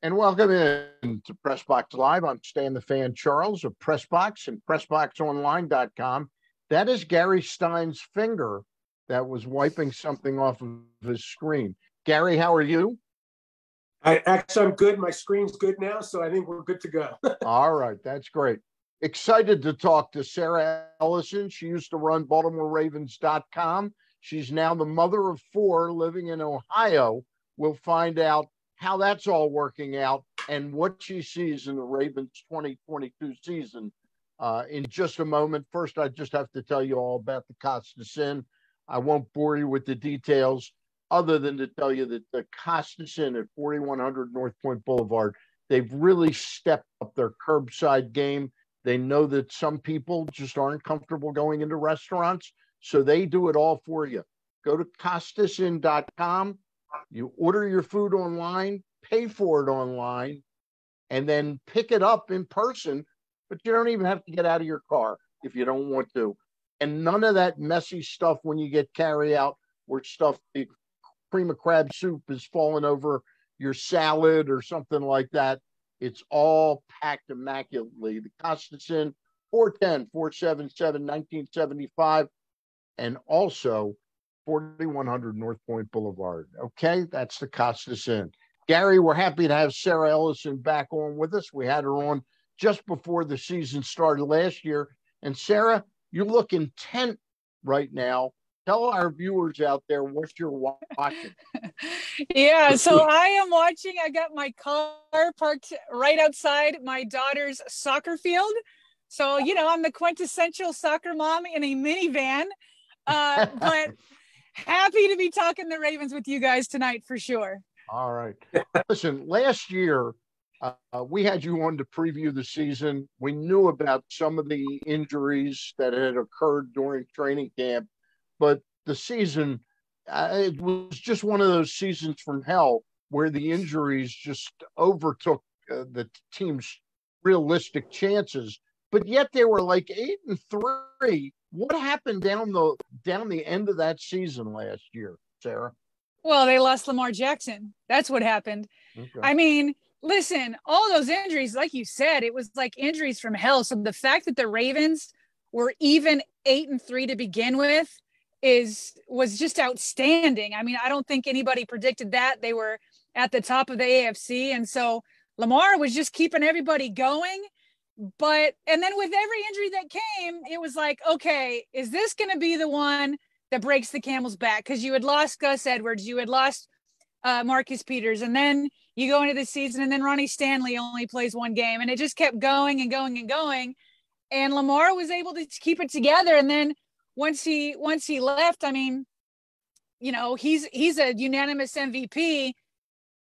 And welcome in to Pressbox Live. I'm Stan the Fan Charles of Pressbox and PressBoxOnline.com. That is Gary Stein's finger that was wiping something off of his screen. Gary, how are you? I'm good. My screen's good now, so I think we're good to go. All right, that's great. Excited to talk to Sarah Ellison. She used to run BaltimoreRavens.com. She's now the mother of four living in Ohio. We'll find out how that's all working out and what she sees in the Ravens 2022 season in just a moment. First, I just have to tell you all about the Costa Sin. I won't bore you with the details other than to tell you that the Costa Sin at 4100 North Point Boulevard, they've really stepped up their curbside game. They know that some people just aren't comfortable going into restaurants, so they do it all for you. Go to costasin.com. You order your food online, pay for it online, and then pick it up in person, but you don't even have to get out of your car if you don't want to. And none of that messy stuff when you get carry out where the cream of crab soup is falling over your salad or something like that. It's all packed immaculately. The Costa Sin, 410-477-1975, and also 4100 North Point Boulevard. Okay, that's the Costa Sin. Gary, we're happy to have Sarah Ellison back on with us. We had her on just before the season started last year. And Sarah, you look intent right now. Tell our viewers out there what you're watching. Yeah, so I am watching. I got my car parked right outside my daughter's soccer field. So, I'm the quintessential soccer mom in a minivan. But happy to be talking the Ravens with you guys tonight for sure. All right. Listen, last year, we had you on to preview the season. We knew about some of the injuries that had occurred during training camp, but the season, it was just one of those seasons from hell where the injuries just overtook the team's realistic chances. But yet they were like 8-3. What happened down the end of that season last year, Sarah? Well, they lost Lamar Jackson. That's what happened. Okay. I mean, listen, all those injuries, like you said, it was like injuries from hell. So the fact that the Ravens were even 8-3 to begin with was just outstanding. I mean, I don't think anybody predicted that. They were at the top of the AFC. And so Lamar was just keeping everybody going. And then with every injury that came, it was like, okay, is this going to be the one that breaks the camel's back? Because you had lost Gus Edwards, you had lost Marcus Peters, and then you go into the season, and then Ronnie Stanley only plays one game, and it just kept going and going and going. And Lamar was able to keep it together. And then once he left, I mean, he's a unanimous MVP.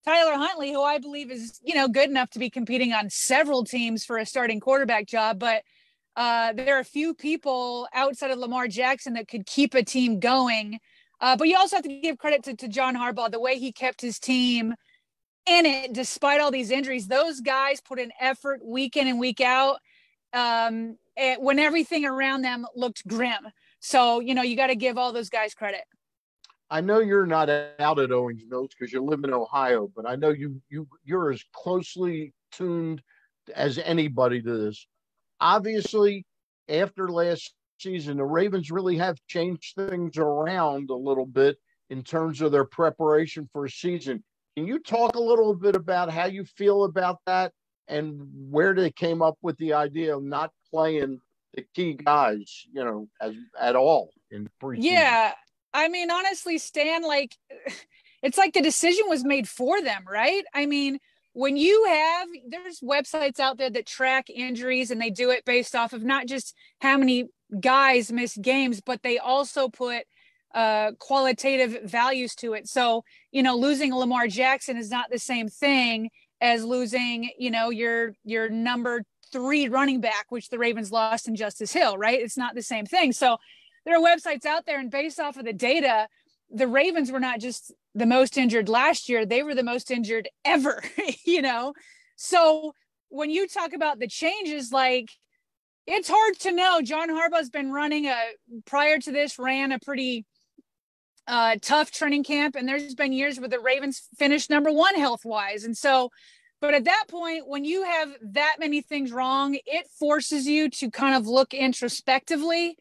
Tyler Huntley, who I believe is, good enough to be competing on several teams for a starting quarterback job. But there are a few people outside of Lamar Jackson that could keep a team going. But you also have to give credit to John Harbaugh, the way he kept his team in it despite all these injuries. Those guys put in effort week in and week out when everything around them looked grim. So, you got to give all those guys credit. I know you're not out at Owings Mills because you live in Ohio, but I know you're as closely tuned as anybody to this. Obviously, after last season, the Ravens really have changed things around a little bit in terms of their preparation for a season. Can you talk a little bit about how you feel about that and where they came up with the idea of not playing the key guys, at all in preseason? Yeah. I mean, honestly, Stan, it's like the decision was made for them, right? I mean, when there's websites out there that track injuries, and they do it based off of not just how many guys miss games, but they also put qualitative values to it. So, losing Lamar Jackson is not the same thing as losing, your number 3 running back, which the Ravens lost in Justice Hill, right? It's not the same thing. So there are websites out there, and based off of the data, the Ravens were not just the most injured last year, they were the most injured ever, So when you talk about the changes, it's hard to know. John Harbaugh's been prior to this, ran a pretty tough training camp. And there's been years where the Ravens finished number 1 health-wise. And so But at that point, when you have that many things wrong, it forces you to kind of look introspectively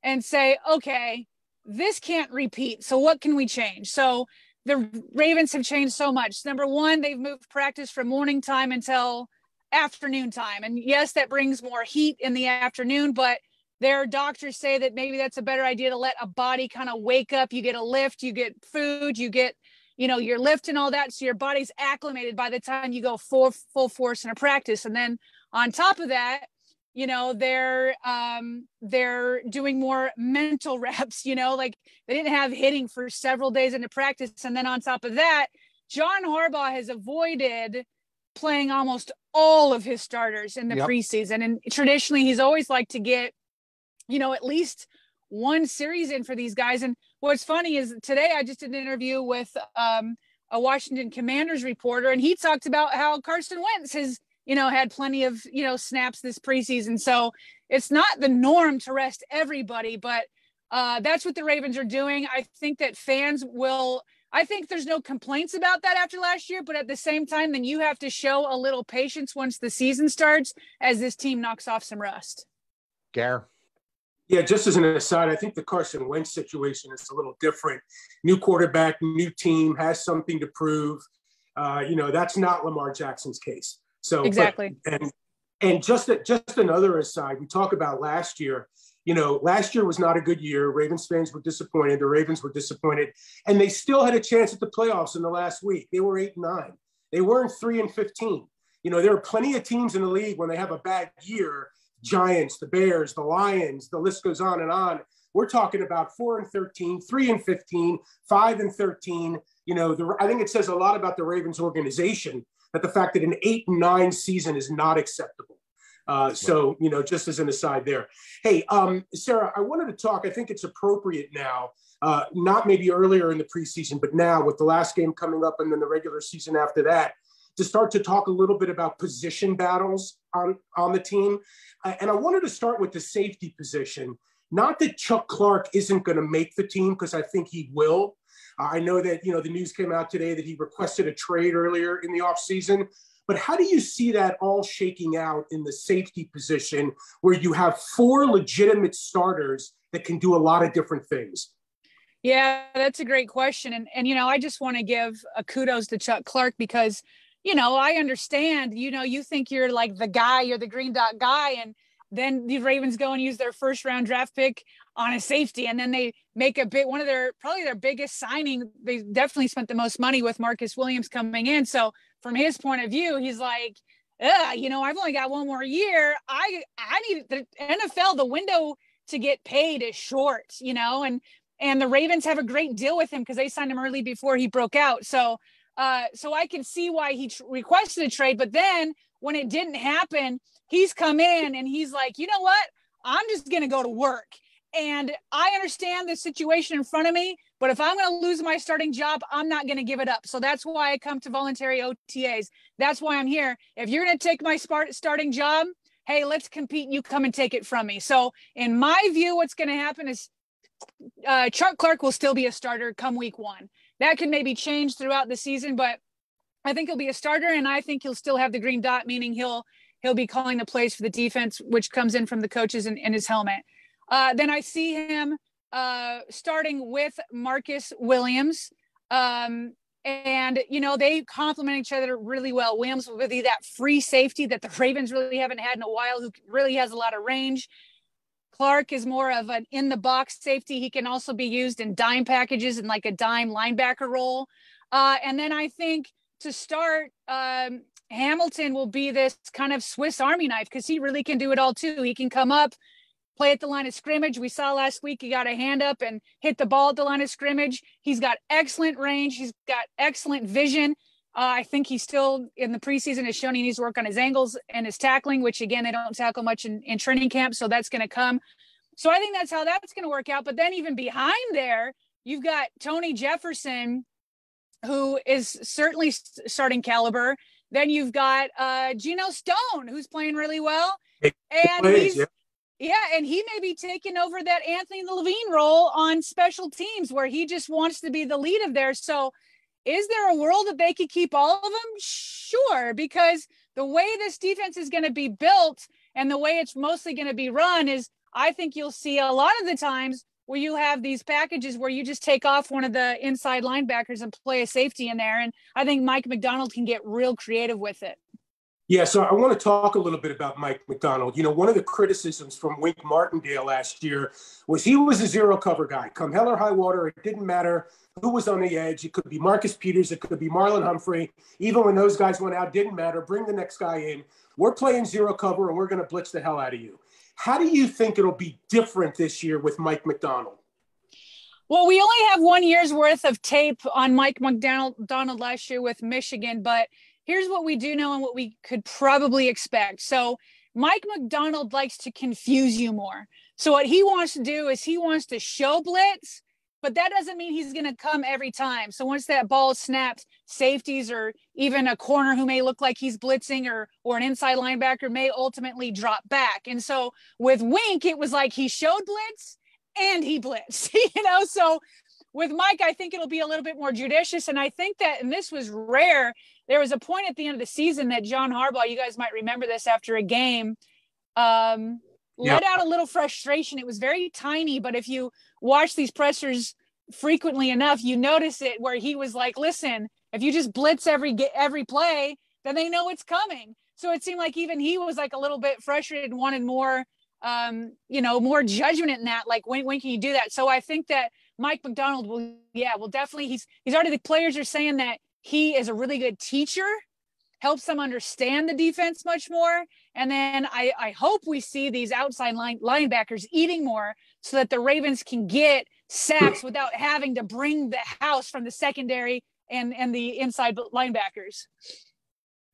and say, okay, this can't repeat. So what can we change? So the Ravens have changed so much. Number one, they've moved practice from morning time until afternoon time. And yes, that brings more heat in the afternoon, but their doctors say that maybe that's a better idea to let a body kind of wake up. You get a lift, you get food, you get, your lift and all that. So your body's acclimated by the time you go full force in a practice. And then on top of that, they're doing more mental reps, like they didn't have hitting for several days into practice. And then on top of that, John Harbaugh has avoided playing almost all of his starters in the preseason. And traditionally he's always liked to get, at least one series in for these guys. And what's funny is today I just did an interview with a Washington Commanders reporter, and he talked about how Carson Wentz has, had plenty of, snaps this preseason. So it's not the norm to rest everybody, but that's what the Ravens are doing. I think that I think there's no complaints about that after last year, but at the same time, then you have to show a little patience once the season starts as this team knocks off some rust. Gary? Yeah, just as an aside, I think the Carson Wentz situation is a little different. New quarterback, new team, has something to prove. That's not Lamar Jackson's case. So exactly. And just another aside, we talk about last year. Last year was not a good year. Ravens fans were disappointed. The Ravens were disappointed, and they still had a chance at the playoffs in the last week. They were 8-9. They weren't 3-15. There are plenty of teams in the league when they have a bad year. Giants, the Bears, the Lions, the list goes on and on. We're talking about 4-13, 3-15, 5-13. I think it says a lot about the Ravens organization that the fact that an 8-9 season is not acceptable. So, just as an aside there. Hey, Sarah, I wanted to talk, I think it's appropriate now, not maybe earlier in the preseason, but now with the last game coming up and then the regular season after that, to start to talk a little bit about position battles on the team. And I wanted to start with the safety position. Not that Chuck Clark isn't going to make the team, because I think he will. I know that, the news came out today that he requested a trade earlier in the offseason. But how do you see that all shaking out in the safety position where you have 4 legitimate starters that can do a lot of different things? Yeah, that's a great question. And I just want to give a kudos to Chuck Clark because, I understand, you think you're like the guy, you're the green dot guy. And then the Ravens go and use their first round draft pick on a safety. And then they make probably their biggest signing. They definitely spent the most money with Marcus Williams coming in. So from his point of view, he's like, I've only got one more year. I need the NFL, the window to get paid is short, and the Ravens have a great deal with him because they signed him early before he broke out. So I can see why he requested a trade. But then when it didn't happen, he's come in and he's like, you know what? I'm just going to go to work. And I understand the situation in front of me, but if I'm going to lose my starting job, I'm not going to give it up. So that's why I come to voluntary OTAs. That's why I'm here. If you're going to take my starting job, hey, let's compete and you come and take it from me. So in my view, what's going to happen is Chuck Clark will still be a starter come week 1. That could maybe change throughout the season, but I think he'll be a starter, and I think he'll still have the green dot, meaning he'll be calling the plays for the defense, which comes in from the coaches in his helmet. Then I see him starting with Marcus Williams. And, they complement each other really well. Williams will be that free safety that the Ravens really haven't had in a while, who really has a lot of range. Clark is more of an in-the-box safety. He can also be used in dime packages and like a dime linebacker role. And then I think to start, Hamilton will be this kind of Swiss Army knife because he really can do it all too. He can come up, play at the line of scrimmage. We saw last week he got a hand up and hit the ball at the line of scrimmage. He's got excellent range. He's got excellent vision. I think he's still in the preseason has shown he needs to work on his angles and his tackling, which again, they don't tackle much in training camp. So that's going to come. So I think that's how that's going to work out. But then even behind there, you've got Tony Jefferson, who is certainly starting caliber. Then you've got Geno Stone, who's playing really well. And and he may be taking over that Anthony Levine role on special teams where he just wants to be the lead of theirs. So Is there a world that they could keep all of them? Sure, because the way this defense is going to be built and the way it's mostly going to be run is, I think you'll see a lot of the times where you have these packages where you just take off one of the inside linebackers and play a safety in there. And I think Mike Macdonald can get real creative with it. Yeah, so I want to talk a little bit about Mike Macdonald. You know, one of the criticisms from Wink Martindale last year was he was a zero cover guy. Come hell or high water, it didn't matter who was on the edge. It could be Marcus Peters, it could be Marlon Humphrey. Even when those guys went out, didn't matter. Bring the next guy in. We're playing zero cover, and we're going to blitz the hell out of you. How do you think it'll be different this year with Mike Macdonald? Well, we only have 1 year's worth of tape on Mike Macdonald last year with Michigan, but here's what we do know and what we could probably expect. So Mike Macdonald likes to confuse you more. So what he wants to do is he wants to show blitz, but that doesn't mean he's going to come every time. So once that ball is snapped, safeties or even a corner who may look like he's blitzing or an inside linebacker may ultimately drop back. And so with Wink, it was like he showed blitz and he blitzed, so with Mike, I think it'll be a little bit more judicious. And I think that, and this was rare, there was a point at the end of the season that John Harbaugh, you guys might remember this after a game, let out a little frustration. It was very tiny, but if you watch these pressers frequently enough, you notice it where he was like, listen, if you just blitz every play, then they know it's coming. So it seemed like even he was like a little bit frustrated and wanted more, more judgment in that. Like, when can you do that? So I think that Mike Macdonald will definitely, he's already, the players are saying that he is a really good teacher, helps them understand the defense much more. And then I hope we see these outside linebackers eating more so that the Ravens can get sacks without having to bring the house from the secondary and the inside linebackers.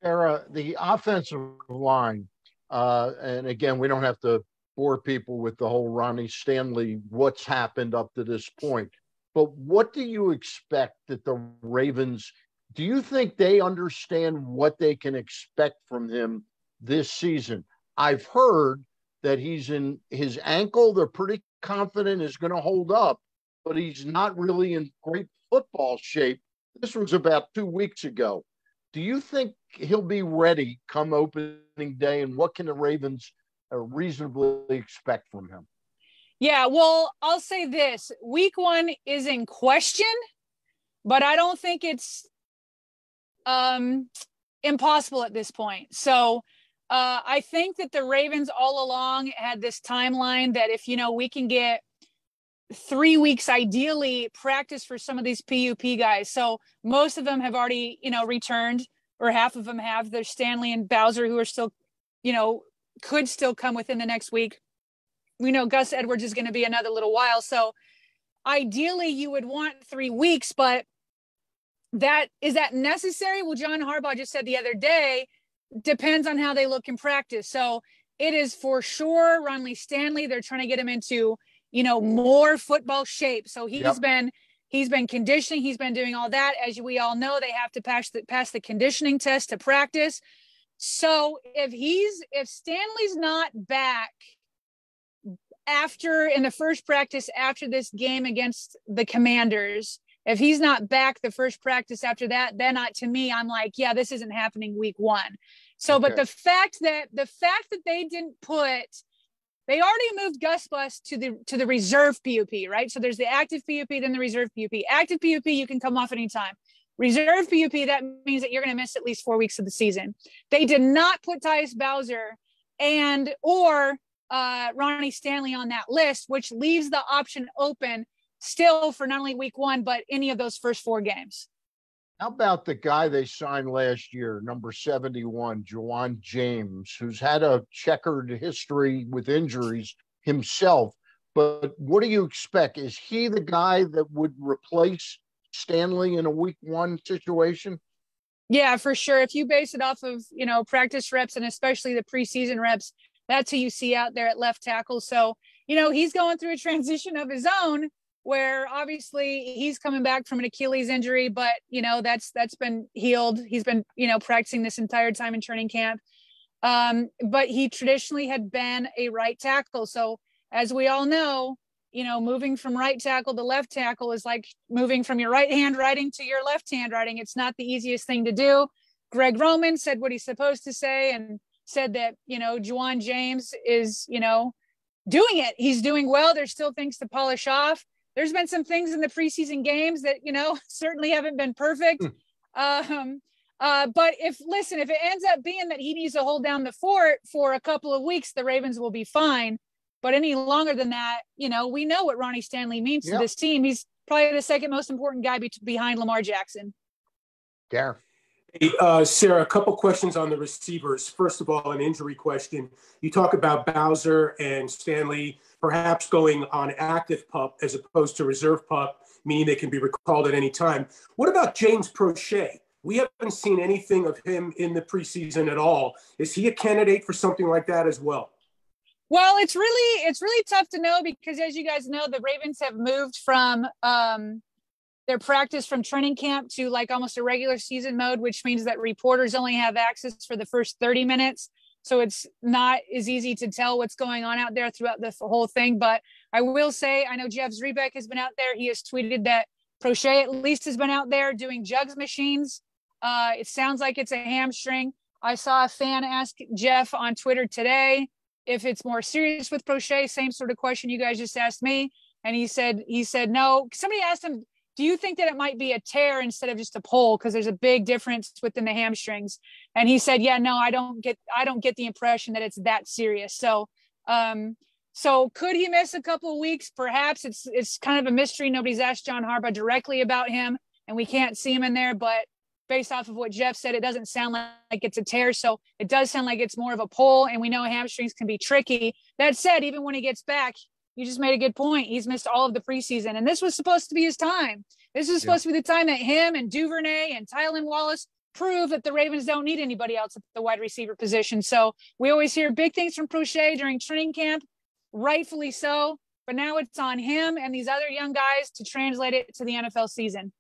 Sarah, the offensive line, and again, we don't have to bore people with the whole Ronnie Stanley, what's happened up to this point. But what do you expect that the Ravens, do you think they understand what they can expect from him this season? I've heard that he's in his ankle, they're pretty confident is going to hold up, but he's not really in great football shape. This was about 2 weeks ago. Do you think he'll be ready come opening day, and what can the Ravens reasonably expect from him? Yeah, well, I'll say this. Week 1 is in question, but I don't think it's impossible at this point. So I think that the Ravens all along had this timeline that if, we can get 3 weeks, ideally, practice for some of these PUP guys. So most of them have already, returned, or half of them have. There's Stanley and Bowser who are still, could still come within the next week. We know Gus Edwards is going to be another little while. So ideally you would want 3 weeks, but is that necessary? Well, John Harbaugh just said the other day, depends on how they look in practice. So it is for sure Ronnie Stanley. They're trying to get him into, more football shape. So he's been conditioning. He's been doing all that. As we all know, they have to pass the conditioning test to practice. So if Stanley's not back in the first practice after this game against the Commanders, if he's not back the first practice after that, then to me, I'm like, yeah, this isn't happening week 1. So, okay. But the fact that they didn't they already moved Gus Bus to the reserve PUP, right? So there's the active PUP, then the reserve PUP. Active PUP, you can come off anytime. Reserve PUP, that means that you're going to miss at least 4 weeks of the season. They did not put Tyus Bowser or Ronnie Stanley on that list, which leaves the option open still for not only week 1, but any of those first 4 games. How about the guy they signed last year, number 71, Jawan James, who's had a checkered history with injuries himself? But what do you expect? Is he the guy that would replace Stanley in a week 1 situation? Yeah, for sure. If you base it off of, practice reps and especially the preseason reps, that's who you see out there at left tackle. So, he's going through a transition of his own where obviously he's coming back from an Achilles injury, but, that's been healed. He's been, practicing this entire time in training camp. But he traditionally had been a right tackle. So as we all know, moving from right tackle to left tackle is like moving from your right hand writing to your left hand writing. It's not the easiest thing to do. Greg Roman said what he's supposed to say and said that, Juwan James is, doing it. He's doing well. There's still things to polish off. There's been some things in the preseason games that, certainly haven't been perfect. But if it ends up being that he needs to hold down the fort for a couple of weeks, the Ravens will be fine. But any longer than that, we know what Ronnie Stanley means to this team. He's probably the second most important guy behind Lamar Jackson. Gary. Hey, Sarah, a couple questions on the receivers. First of all, an injury question. You talk about Bowser and Stanley perhaps going on active PUP as opposed to reserve PUP, meaning they can be recalled at any time. What about James Prochet? We haven't seen anything of him in the preseason at all. Is he a candidate for something like that as well? Well, it's really tough to know because, as you guys know, the Ravens have moved from their practice from training camp to like almost a regular season mode, which means that reporters only have access for the first 30 minutes. So it's not as easy to tell what's going on out there throughout the whole thing. But I will say, I know Jeff Zrebiec has been out there. He has tweeted that Prochet at least has been out there doing jugs machines. It sounds like it's a hamstring. I saw a fan ask Jeff on Twitter today if it's more serious with Prochet, same sort of question you guys just asked me. And he said no. Somebody asked him, do you think that it might be a tear instead of just a pull? Because there's a big difference within the hamstrings. And he said, yeah, no, I don't get the impression that it's that serious. So, so could he miss a couple of weeks? Perhaps. It's kind of a mystery. Nobody's asked John Harbaugh directly about him and we can't see him in there, but based off of what Jeff said, it doesn't sound like it's a tear. So it does sound like it's more of a pull, and we know hamstrings can be tricky. That said, even when he gets back, you just made a good point. He's missed all of the preseason, and this was supposed to be his time. This was supposed to be the time that him and Duvernay and Tylan Wallace prove that the Ravens don't need anybody else at the wide receiver position. So we always hear big things from Prochet during training camp, rightfully so. But now it's on him and these other young guys to translate it to the NFL season.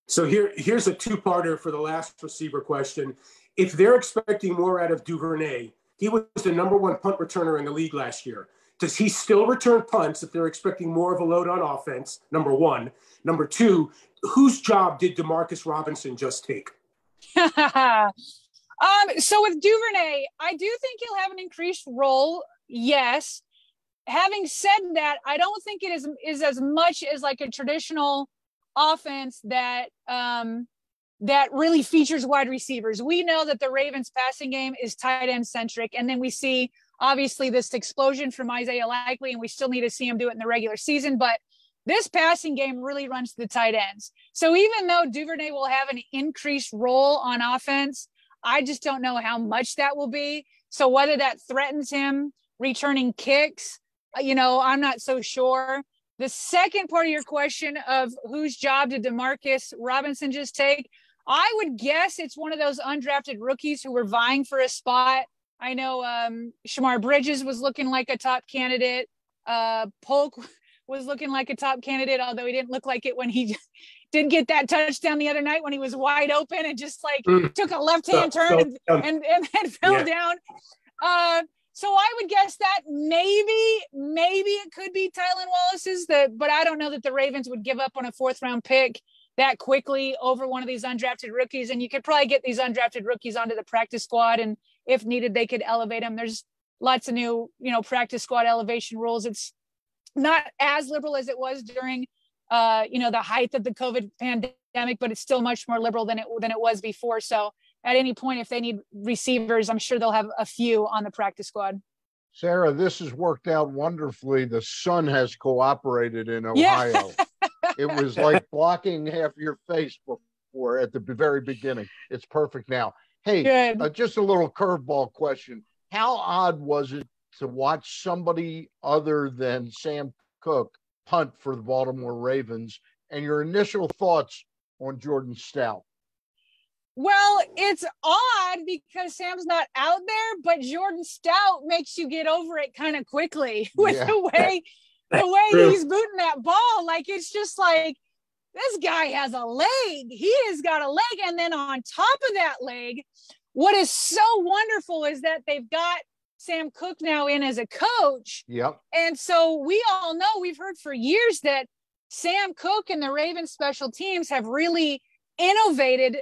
So here's a two-parter for the last receiver question. If they're expecting more out of Duvernay, he was the number one punt returner in the league last year. Does he still return punts if they're expecting more of a load on offense? Number one. Number two, whose job did Demarcus Robinson just take? So with Duvernay, I do think he'll have an increased role. Yes. Having said that, I don't think it is as much as like a traditional offense that really features wide receivers. We know that the Ravens passing game is tight end centric. And then we see obviously this explosion from Isaiah Likely, and we still need to see him do it in the regular season. But this passing game really runs to the tight ends. So even though Duvernay will have an increased role on offense, I just don't know how much that will be. So whether that threatens him returning kicks, I'm not so sure. The second part of your question of whose job did Demarcus Robinson just take, I would guess it's one of those undrafted rookies who were vying for a spot. I know Shamar Bridges was looking like a top candidate. Polk was looking like a top candidate, although he didn't look like it when he did get that touchdown the other night when he was wide open and just took a left-hand turn and fell down. So I would guess that maybe it could be Tylan Wallace's, but I don't know that the Ravens would give up on a 4th-round pick that quickly over one of these undrafted rookies. And you could probably get these undrafted rookies onto the practice squad, and if needed, they could elevate them. There's lots of new, practice squad elevation rules. It's not as liberal as it was during, the height of the COVID pandemic, but it's still much more liberal than it was before. So at any point, if they need receivers, I'm sure they'll have a few on the practice squad. Sarah, this has worked out wonderfully. The sun has cooperated in Ohio. Yeah. It was like blocking half your face before at the very beginning. It's perfect now. Hey, just a little curveball question. How odd was it to watch somebody other than Sam Cook punt for the Baltimore Ravens, and your initial thoughts on Jordan Stout? Well, it's odd because Sam's not out there, but Jordan Stout makes you get over it kind of quickly with the way he's booting that ball. Like, it's just like, this guy has a leg. He has got a leg. And then on top of that leg, what is so wonderful is that they've got Sam Cook now in as a coach. Yep. And so we all know, we've heard for years that Sam Cook and the Ravens special teams have really innovated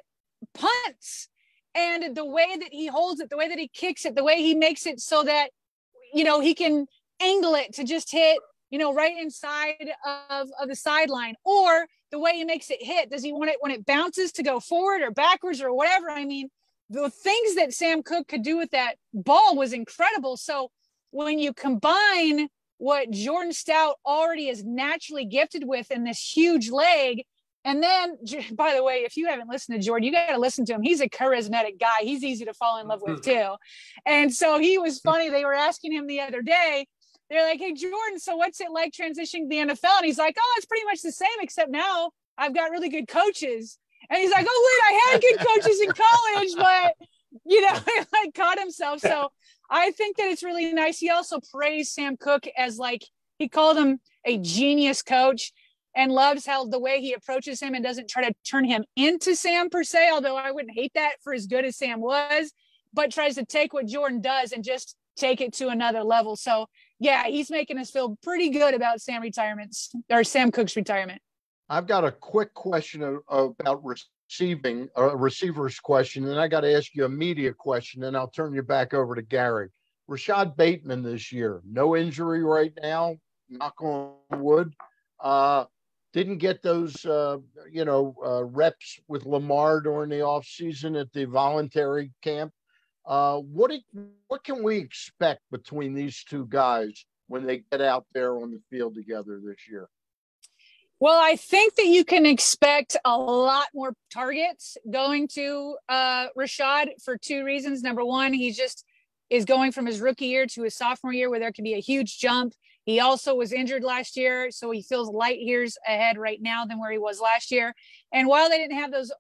punts, and the way that he holds it, the way that he kicks it, the way he makes it so that, he can angle it to just hit, right inside of the sideline, or the way he makes it hit. Does he want it when it bounces to go forward or backwards or whatever? I mean, the things that Sam Cook could do with that ball was incredible. So when you combine what Jordan Stout already is naturally gifted with in this huge leg, and then, by the way, if you haven't listened to Jordan, you got to listen to him. He's a charismatic guy. He's easy to fall in love with too. And so he was funny. They were asking him the other day, they're like, hey, Jordan, so what's it like transitioning to the NFL? And he's like, oh, it's pretty much the same, except now I've got really good coaches. And he's like, oh, wait, I had good coaches in college, but, he like caught himself. So I think that it's really nice. He also praised Sam Cook as, like, he called him a genius coach, and loves how the way he approaches him and doesn't try to turn him into Sam per se, although I wouldn't hate that for as good as Sam was, but tries to take what Jordan does and just take it to another level. So yeah, he's making us feel pretty good about Sam Cook's retirement. I've got a quick question about receiving, a receiver's question, and I got to ask you a media question, and I'll turn you back over to Gary. Rashad Bateman this year, no injury right now, knock on wood. Didn't get those, reps with Lamar during the offseason at the voluntary camp. What can we expect between these two guys when they get out there on the field together this year? Well, I think that you can expect a lot more targets going to Rashad for two reasons. Number one, he just is going from his rookie year to his sophomore year where there can be a huge jump. He also was injured last year, so he feels light years ahead right now than where he was last year. And while they didn't have those,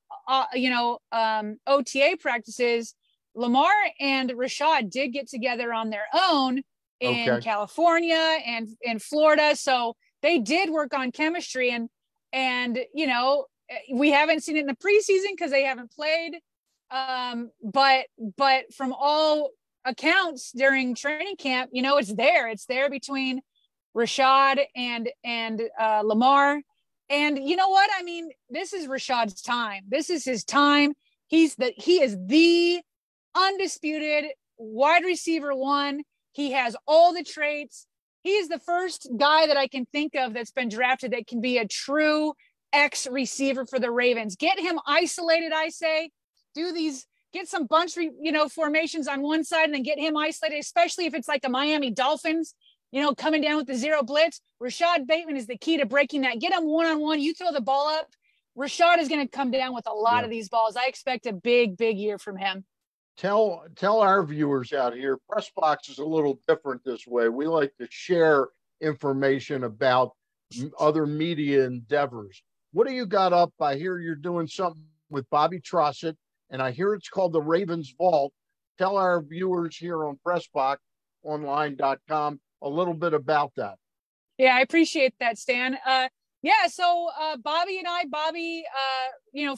OTA practices, Lamar and Rashad did get together on their own in California and in Florida. So they did work on chemistry, and we haven't seen it in the preseason because they haven't played. But from all accounts during training camp, it's there between Rashad and Lamar. And you know what? I mean, this is Rashad's time. This is his time. He is the undisputed wide receiver one. He has all the traits. He is the first guy that I can think of that's been drafted that can be a true X receiver for the Ravens. Get him isolated, I say. Get some bunch, formations on one side and then get him isolated, especially if it's like the Miami Dolphins, coming down with the zero blitz. Rashad Bateman is the key to breaking that. Get him one-on-one. You throw the ball up. Rashad is going to come down with a lot of these balls. I expect a big, big year from him. Tell our viewers out here, Press Box is a little different this way. We like to share information about other media endeavors. What do you got up? I hear you're doing something with Bobby Trossett, and I hear it's called the Ravens Vault. Tell our viewers here on PressBoxOnline.com a little bit about that. Yeah, I appreciate that, Stan. So Bobby,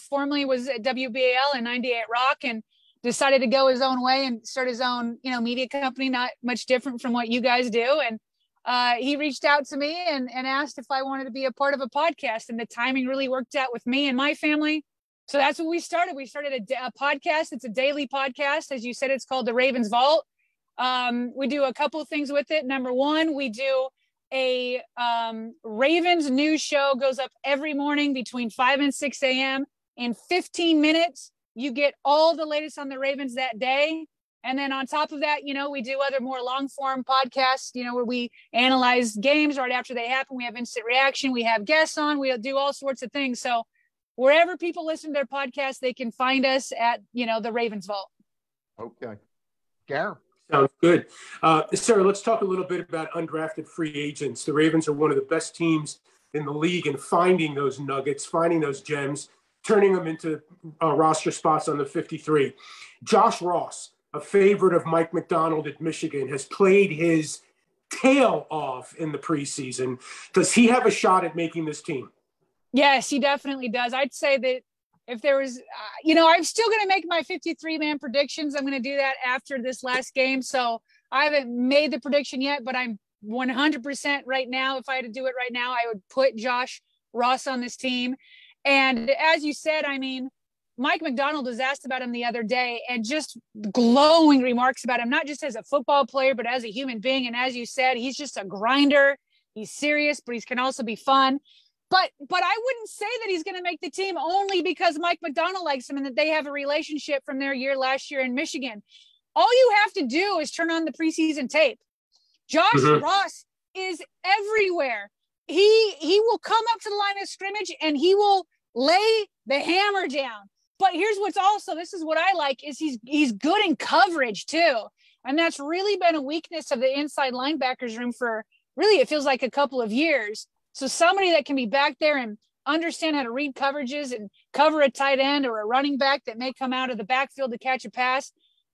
formerly was at WBAL and 98 Rock, and decided to go his own way and start his own, media company, not much different from what you guys do. And he reached out to me and asked if I wanted to be a part of a podcast, and the timing really worked out with me and my family. So that's what we started. We started a podcast. It's a daily podcast. As you said, it's called the Ravens Vault. We do a couple of things with it. Number one, we do a Ravens news show, goes up every morning between 5 and 6 a.m. In 15 minutes. You get all the latest on the Ravens that day. And then on top of that, we do other more long form podcasts, where we analyze games right after they happen. We have instant reaction. We have guests on. We do all sorts of things. So wherever people listen to their podcasts, they can find us at, the Ravens Vault. Okay. Gary. Sounds good. Sarah, let's talk a little bit about undrafted free agents. The Ravens are one of the best teams in the league in finding those nuggets, finding those gems, turning them into roster spots on the 53. Josh Ross, a favorite of Mike McDonald at Michigan, has played his tail off in the preseason. Does he have a shot at making this team? Yes, he definitely does. I'd say that if there was, I'm still going to make my 53-man predictions. I'm going to do that after this last game. So I haven't made the prediction yet, but I'm 100% right now. If I had to do it right now, I would put Josh Ross on this team. And as you said, I mean, Mike McDonald was asked about him the other day, and just glowing remarks about him, not just as a football player, but as a human being. And as you said, he's just a grinder. He's serious, but he can also be fun. But I wouldn't say that he's going to make the team only because Mike McDonald likes him and that they have a relationship from their year last year in Michigan. All you have to do is turn on the preseason tape. Josh Ross is everywhere. He will come up to the line of scrimmage and he will lay the hammer down. But here's what's also, this is what I like, is he's good in coverage too. And that's really been a weakness of the inside linebackers room for really, it feels like a couple of years. So somebody that can be back there and understand how to read coverages and cover a tight end or a running back that may come out of the backfield to catch a pass,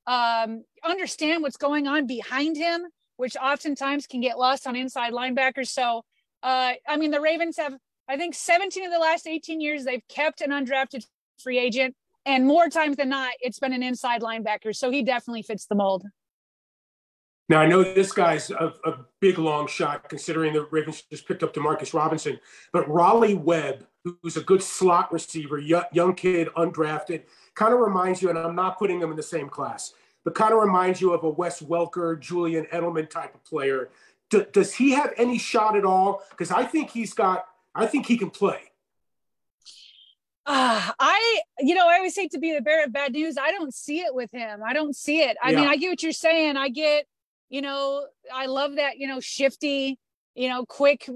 understand what's going on behind him, which oftentimes can get lost on inside linebackers. So, I mean, the Ravens have, I think 17 of the last 18 years, they've kept an undrafted free agent, and more times than not, it's been an inside linebacker. So he definitely fits the mold. Now, I know this guy's a big long shot considering the Ravens just picked up DeMarcus Robinson, but Raleigh Webb, who's a good slot receiver, young kid, undrafted, kind of reminds you, and I'm not putting them in the same class, but kind of reminds you of a Wes Welker, Julian Edelman type of player. Does he have any shot at all? Because I think he can play. I always hate to be the bearer of bad news. I don't see it with him. I don't see it. I mean, I get what you're saying. I get, I love that, shifty, quick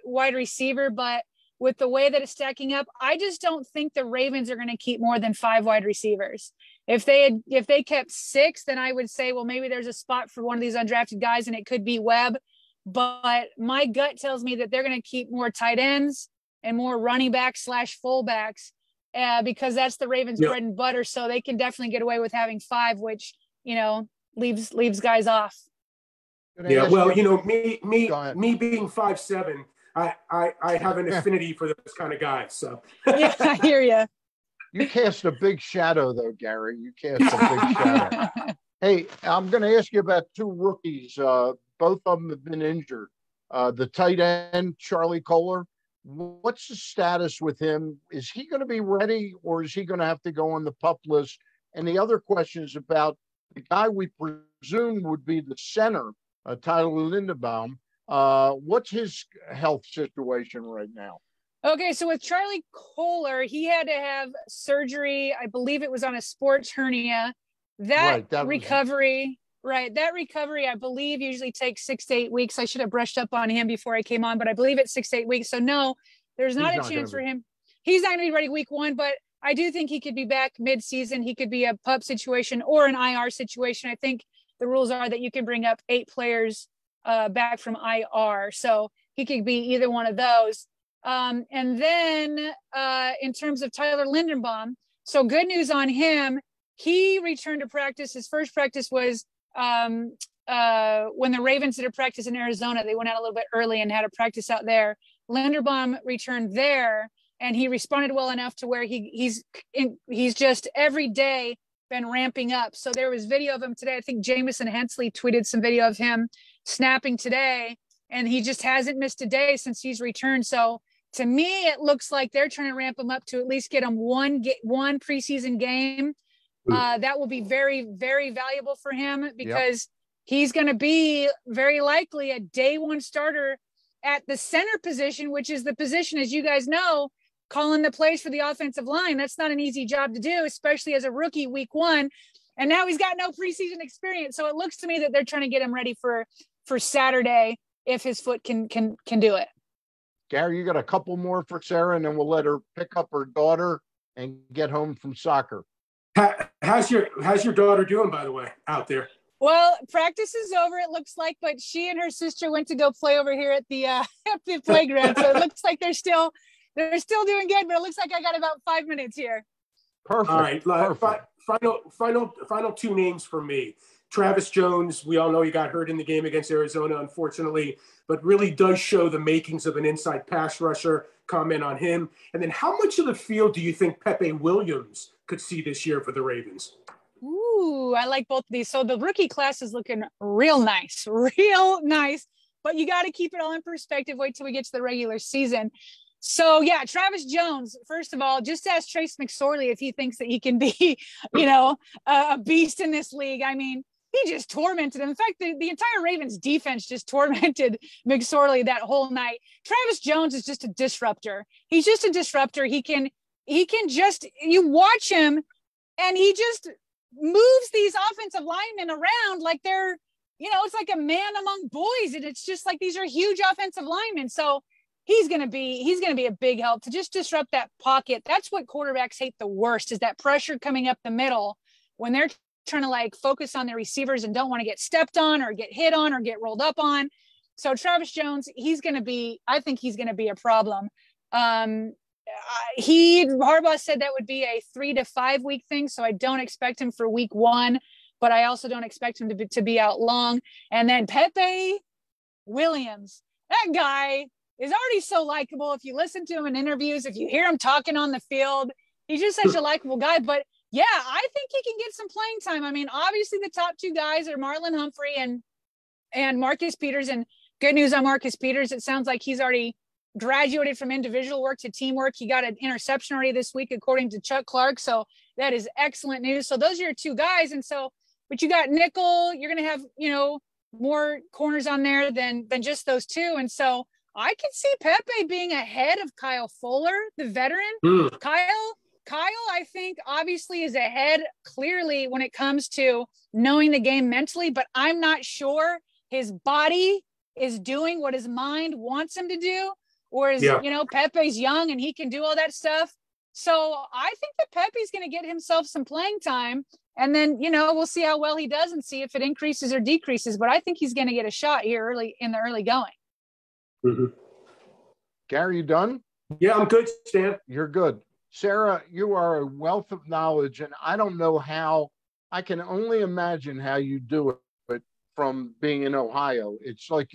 wide receiver, but with the way that it's stacking up, I just don't think the Ravens are going to keep more than 5 wide receivers. If they kept 6, then I would say, well, maybe there's a spot for one of these undrafted guys and it could be Webb. But my gut tells me that they're going to keep more tight ends and more running backs / fullbacks because that's the Ravens' bread and butter. So they can definitely get away with having 5, which, leaves guys off. Yeah, well, me being 5'7", I have an affinity for those kind of guys. So yeah, I hear you. You cast a big shadow, though, Gary. You cast a big shadow. Hey, I'm going to ask you about 2 rookies. Both of them have been injured. The tight end, Charlie Kolar. What's the status with him? Is he going to be ready, or is he going to have to go on the PUP list? And the other question is about the guy we presume would be the center, Tyler Linderbaum. What's his health situation right now? Okay, so with Charlie Kolar, he had to have surgery. I believe it was on a sports hernia. That recovery, I believe usually takes 6 to 8 weeks. I should have brushed up on him before I came on, but I believe it's 6 to 8 weeks. So no, there's not a chance for him. He's not going to be ready week 1, but I do think he could be back mid-season. He could be a PUP situation or an IR situation. I think the rules are that you can bring up 8 players back from IR. So he could be either one of those. And then in terms of Tyler Linderbaum, so good news on him. He returned to practice. His first practice was when the Ravens did a practice in Arizona. They went out a little bit early and had a practice out there. Linderbaum returned there, and he responded well enough to where he's just every day been ramping up. So there was video of him today. I think Jamison Hensley tweeted some video of him snapping today, and he just hasn't missed a day since he's returned. So to me, it looks like they're trying to ramp him up to at least get him one preseason game. That will be very, very valuable for him because he's going to be very likely a day 1 starter at the center position, which is the position, as you guys know, calling the plays for the offensive line. That's not an easy job to do, especially as a rookie week 1. And now he's got no preseason experience. So it looks to me that they're trying to get him ready for Saturday if his foot can do it. Gary, you got a couple more for Sarah, and then we'll let her pick up her daughter and get home from soccer. How's your daughter doing, by the way, out there? Well, practice is over, it looks like, but she and her sister went to go play over here at the playground. So it looks like they're still doing good, but it looks like I got about 5 minutes here. Perfect. All right. Perfect. Final 2 names for me. Travis Jones, we all know he got hurt in the game against Arizona, unfortunately, but really does show the makings of an inside pass rusher. Comment on him. And then how much of the field do you think Pepe Williams could see this year for the Ravens? Ooh, I like both of these. So the rookie class is looking real nice, real nice. But you got to keep it all in perspective. Wait till we get to the regular season. So, yeah, Travis Jones, first of all, just ask Trace McSorley if he thinks that he can be, a beast in this league. I mean, he just tormented him. In fact, the entire Ravens defense just tormented McSorley that whole night. Travis Jones is just a disruptor. He's just a disruptor. He can just, you watch him and he just moves these offensive linemen around like they're, it's like a man among boys. And it's just like, these are huge offensive linemen. So he's going to be a big help to just disrupt that pocket. That's what quarterbacks hate the worst, is that pressure coming up the middle when they're trying to like focus on their receivers and don't want to get stepped on or get hit on or get rolled up on. So Travis Jones, I think he's going to be a problem. Harbaugh said that would be a 3 to 5 week thing. So I don't expect him for week 1, but I also don't expect him to be out long. And then Pepe Williams, that guy is already so likable. If you listen to him in interviews, if you hear him talking on the field, he's just such a likable guy. But yeah, I think he can get some playing time. I mean, obviously the top 2 guys are Marlon Humphrey and Marcus Peters. And good news on Marcus Peters. It sounds like he's already graduated from individual work to teamwork. He got an interception already this week, according to Chuck Clark. So that is excellent news. So those are your 2 guys. And so, but you got nickel, you're going to have, more corners on there than just those 2. And so I can see Pepe being ahead of Kyle Fuller, the veteran. Kyle, I think, obviously is ahead clearly when it comes to knowing the game mentally, but I'm not sure his body is doing what his mind wants him to do. Or is, Pepe's young and he can do all that stuff. So I think that Pepe's going to get himself some playing time. And then, we'll see how well he does and see if it increases or decreases. But I think he's going to get a shot here early going. Mm-hmm. Gary, you done? Yeah, I'm good, Stan. You're good. Sarah, you are a wealth of knowledge, and I don't know how. I can only imagine how you do it from being in Ohio. It's like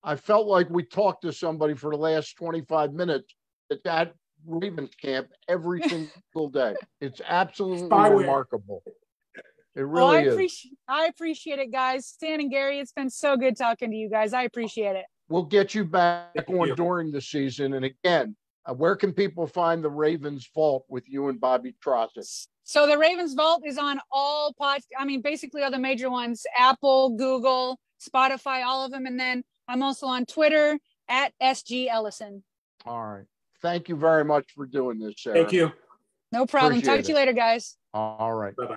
I felt like we talked to somebody for the last 25 minutes at that Ravens camp every single day. It's absolutely remarkable. It really is. I appreciate it, guys. Stan and Gary, it's been so good talking to you guys. I appreciate it. We'll get you back on during the season. And again, where can people find the Ravens Vault with you and Bobby Trossett? So the Ravens Vault is on all basically all the major ones, Apple, Google, Spotify, all of them. And then I'm also on Twitter at SG Ellison. All right. Thank you very much for doing this, Sarah. Thank you. No problem. Talk to you later, guys. All right. Bye-bye.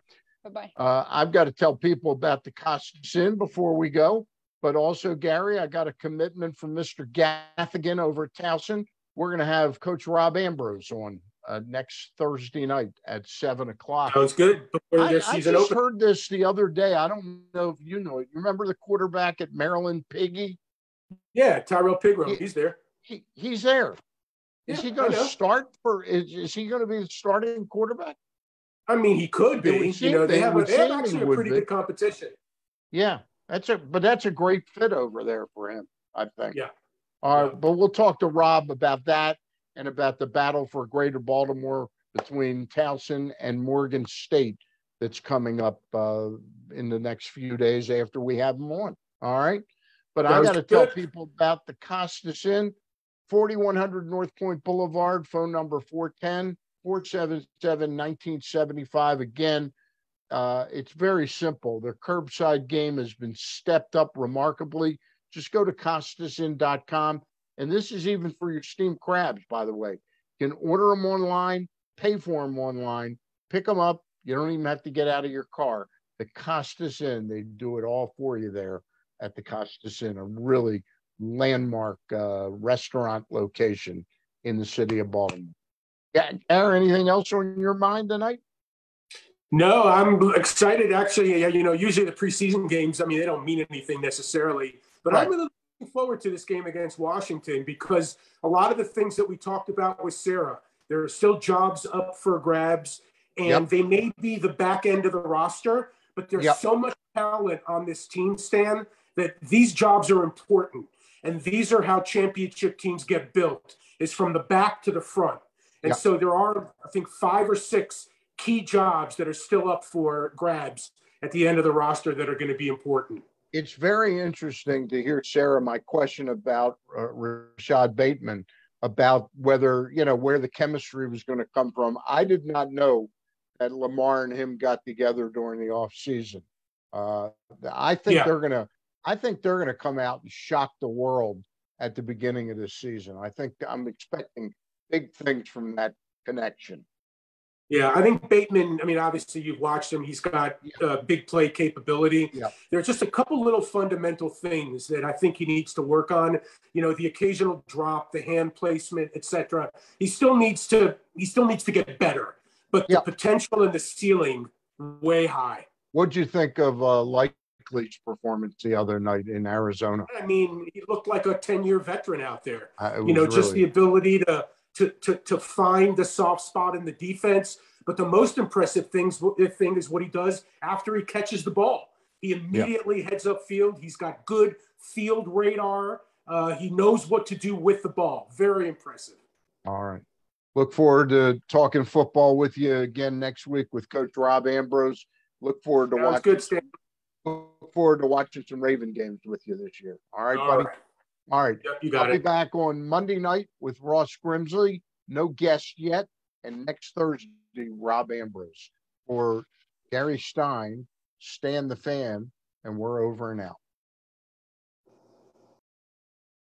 Bye-bye. I've got to tell people about the Costas Inn before we go. But also, Gary, I got a commitment from Mr. Gaffigan over at Towson. We're going to have Coach Rob Ambrose on next Thursday night at 7:00. Sounds good. I just heard this the other day. I don't know if you know it. You remember the quarterback at Maryland, Piggy? Yeah, Tyrell Pigram. He's there. He's there. Is he going to start is he going to be the starting quarterback? I mean, he could be. They have actually a pretty good competition. Yeah. That's a great fit over there for him, I think. Yeah. All right, but we'll talk to Rob about that and about the battle for Greater Baltimore between Towson and Morgan State that's coming up in the next few days after we have them on. All right. But I got to tell people about the Costas Inn, 4100 North Point Boulevard, phone number 410-477-1975. Again, it's very simple. Their curbside game has been stepped up remarkably. Just go to CostasInn.com. And this is even for your steamed crabs, by the way. You can order them online, pay for them online, pick them up. You don't even have to get out of your car. The Costas Inn, they do it all for you there at the Costas Inn, a really landmark restaurant location in the city of Baltimore. Yeah, anything else on your mind tonight? No, I'm excited. Actually, usually the preseason games, they don't mean anything necessarily. But right. I'm really looking forward to this game against Washington because a lot of the things that we talked about with Sarah, there are still jobs up for grabs, and they may be the back end of the roster, but there's so much talent on this team, Stan, that these jobs are important. And these are how championship teams get built, is from the back to the front. And so there are, I think, 5 or 6 key jobs that are still up for grabs at the end of the roster that are going to be important. It's very interesting to hear, Sarah, my question about Rashad Bateman, about whether, where the chemistry was going to come from. I did not know that Lamar and him got together during the offseason. I think they're going to come out and shock the world at the beginning of this season. I'm expecting big things from that connection. Yeah, I think Bateman, I mean, obviously you've watched him. He's got big play capability. Yeah. There are just a couple little fundamental things that I think he needs to work on. The occasional drop, the hand placement, etc. He still needs to get better. But the potential and the ceiling, way high. What'd you think of Likely's performance the other night in Arizona? I mean, he looked like a 10-year veteran out there. Just the ability to find the soft spot in the defense. But the most impressive thing is what he does after he catches the ball. He immediately heads upfield. He's got good field radar. He knows what to do with the ball. Very impressive. All right. Look forward to talking football with you again next week with Coach Rob Ambrose. Look forward to watching some Raven games with you this year. All right, buddy. All right. Yep, you got I'll be back on Monday night with Ross Grimsley. No guest yet. And next Thursday, Rob Ambrose. For Gary Stein, Stan the Fan, and we're over and out.